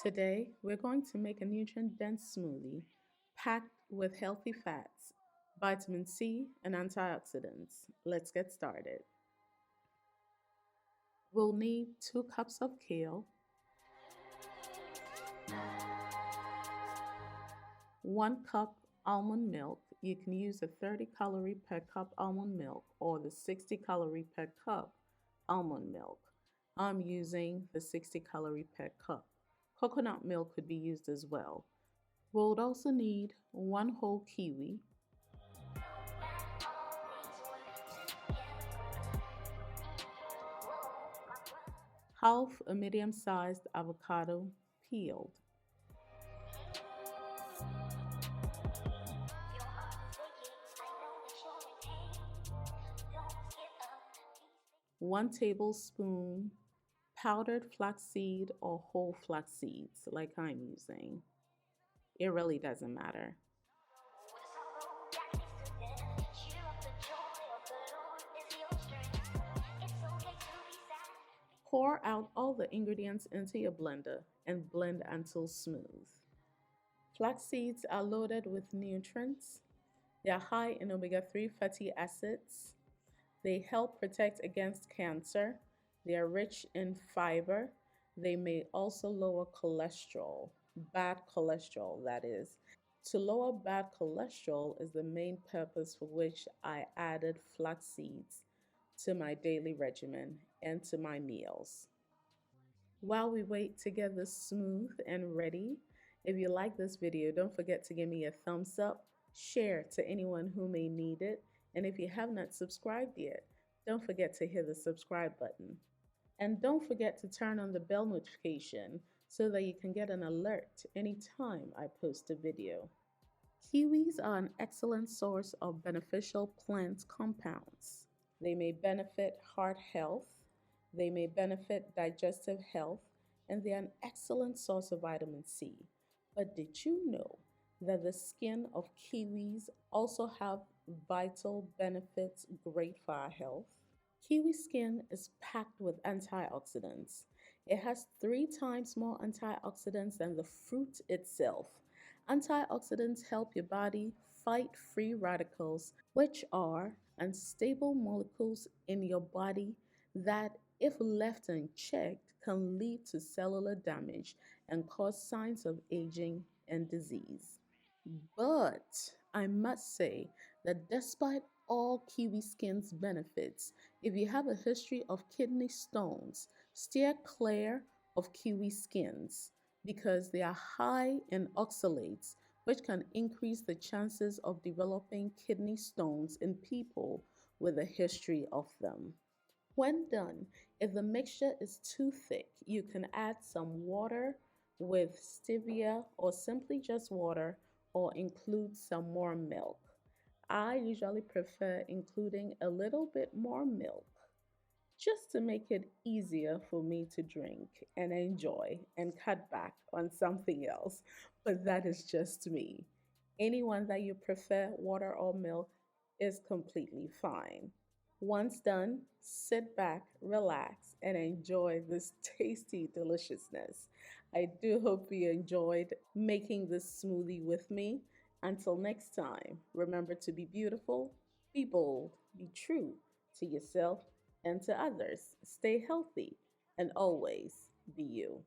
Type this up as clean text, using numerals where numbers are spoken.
Today, we're going to make a nutrient-dense smoothie packed with healthy fats, vitamin C, and antioxidants. Let's get started. We'll need 2 cups of kale, 1 cup almond milk. You can use the 30 calorie per cup almond milk or the 60 calorie per cup almond milk. I'm using the 60 calorie per cup. Coconut milk could be used as well. We'll also need 1 whole kiwi, half a medium-sized avocado peeled, one tablespoon powdered flaxseed or whole flax seeds like I'm using. It really doesn't matter. Pour out all the ingredients into your blender and blend until smooth. Flax seeds are loaded with nutrients. They are high in omega-3 fatty acids. They help protect against cancer. They are rich in fiber. They may also lower cholesterol, bad cholesterol, that is. To lower bad cholesterol is the main purpose for which I added flax seeds to my daily regimen and to my meals. While we wait to get this smooth and ready, if you like this video, don't forget to give me a thumbs up, share to anyone who may need it, and if you have not subscribed yet, don't forget to hit the subscribe button. And don't forget to turn on the bell notification so that you can get an alert anytime I post a video. Kiwis are an excellent source of beneficial plant compounds. They may benefit heart health, they may benefit digestive health, and they are an excellent source of vitamin C. But did you know that the skin of kiwis also have vital benefits great for our health? Kiwi skin is packed with antioxidants. It has 3 times more antioxidants than the fruit itself. Antioxidants help your body fight free radicals, which are unstable molecules in your body that, if left unchecked, can lead to cellular damage and cause signs of aging and disease. But I must say that despite all kiwi skin's benefits, if you have a history of kidney stones, steer clear of kiwi skins because they are high in oxalates, which can increase the chances of developing kidney stones in people with a history of them. When done, if the mixture is too thick, you can add some water with stevia or simply just water or include some more milk. I usually prefer including a little bit more milk just to make it easier for me to drink and enjoy and cut back on something else. But that is just me. Anyone that you prefer, water or milk, is completely fine. Once done, sit back, relax, and enjoy this tasty deliciousness. I do hope you enjoyed making this smoothie with me. Until next time, remember to be beautiful, be bold, be true to yourself and to others. Stay healthy and always be you.